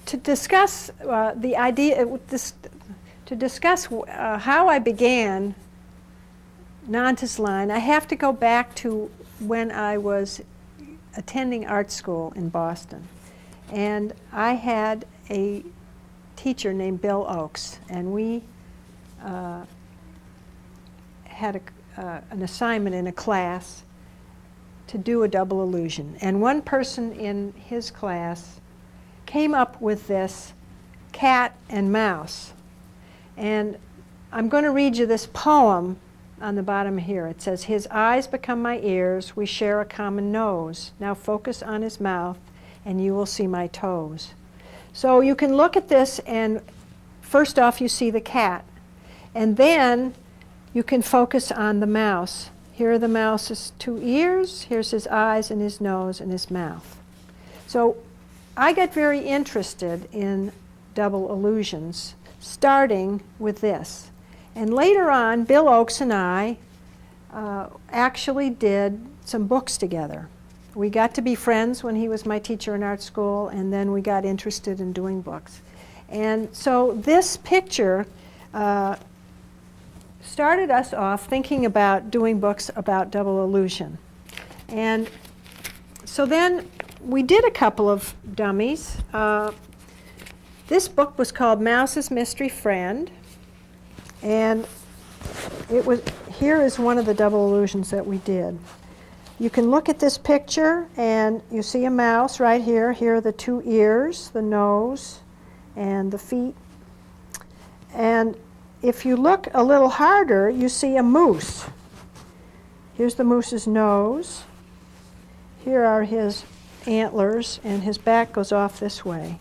to discuss the idea, to discuss how I began Nanta's line, I have to go back to when I was attending art school in Boston. And I had a teacher named Bill Oakes, and we had an assignment in a class to do a double illusion. And one person in his class came up with this cat and mouse. And I'm going to read you this poem on the bottom here. It says, "His eyes become my ears, we share a common nose. Now focus on his mouth, and you will see my toes." So you can look at this, and first off you see the cat. And then you can focus on the mouse. Here are the mouse's two ears, here's his eyes and his nose and his mouth. So I got very interested in double illusions, starting with this. And later on, Bill Oakes and I actually did some books together. We got to be friends when he was my teacher in art school, and then we got interested in doing books. And so this picture started us off thinking about doing books about double illusion. And so then we did a couple of dummies. This book was called Mouse's Mystery Friend, and here is one of the double illusions that we did. You can look at this picture and you see a mouse right here. Here are the two ears, the nose, and the feet. And if you look a little harder, you see a moose. Here's the moose's nose. Here are his antlers, and his back goes off this way.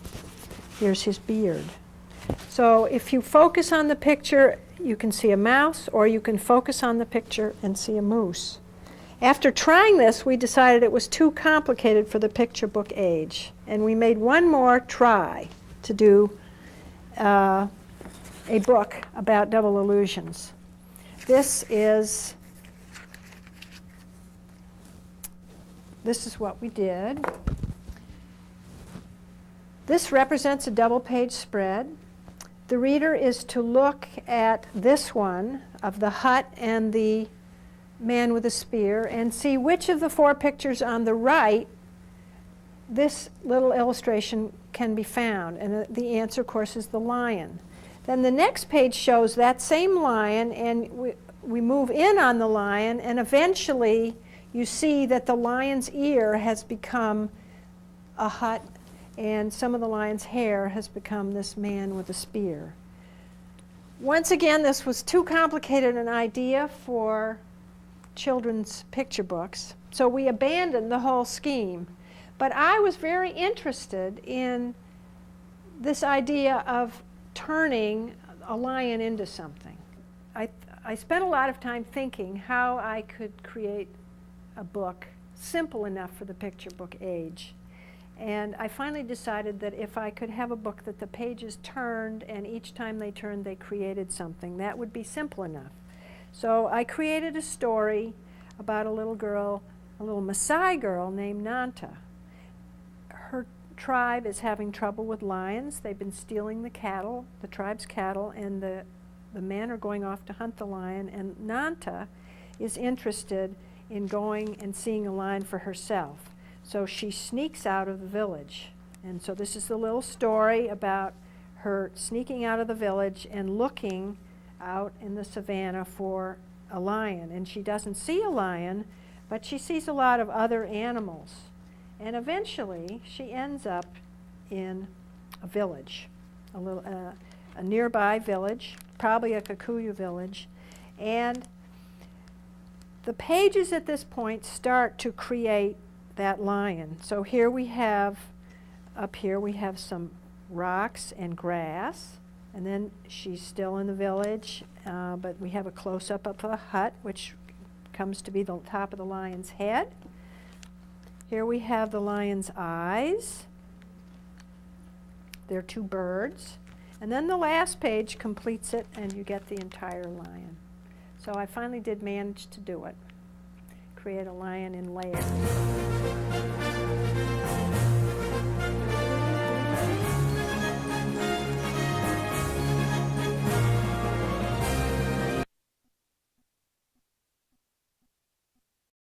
Here's his beard. So if you focus on the picture, you can see a mouse, or you can focus on the picture and see a moose. After trying this, we decided it was too complicated for the picture book age, and we made one more try to do a book about double illusions. This is what we did. This represents a double-page spread. The reader is to look at this one of the hut and the man with a spear and see which of the four pictures on the right this little illustration can be found. And the answer, of course, is the lion. Then the next page shows that same lion, and we move in on the lion, and eventually you see that the lion's ear has become a hut, and some of the lion's hair has become this man with a spear. Once again, this was too complicated an idea for children's picture books, so we abandoned the whole scheme. But I was very interested in this idea of turning a lion into something. I spent a lot of time thinking how I could create a book simple enough for the picture book age. And I finally decided that if I could have a book that the pages turned, and each time they turned they created something, that would be simple enough. So I created a story about a little girl, a little Maasai girl named Nanta. Her tribe is having trouble with lions. They've been stealing the cattle, the tribe's cattle, and the men are going off to hunt the lion, and Nanta is interested in going and seeing a lion for herself. So she sneaks out of the village. And so this is the little story about her sneaking out of the village and looking out in the savannah for a lion. And she doesn't see a lion, but she sees a lot of other animals. And eventually she ends up in a village, a nearby village, probably a Kikuyu village. And the pages at this point start to create that lion. So here we have, up here we have some rocks and grass, and then she's still in the village, but we have a close-up of the hut, which comes to be the top of the lion's head. Here we have the lion's eyes. They're two birds. And then the last page completes it, and you get the entire lion. So I finally did manage to do it. Create a lion in layers.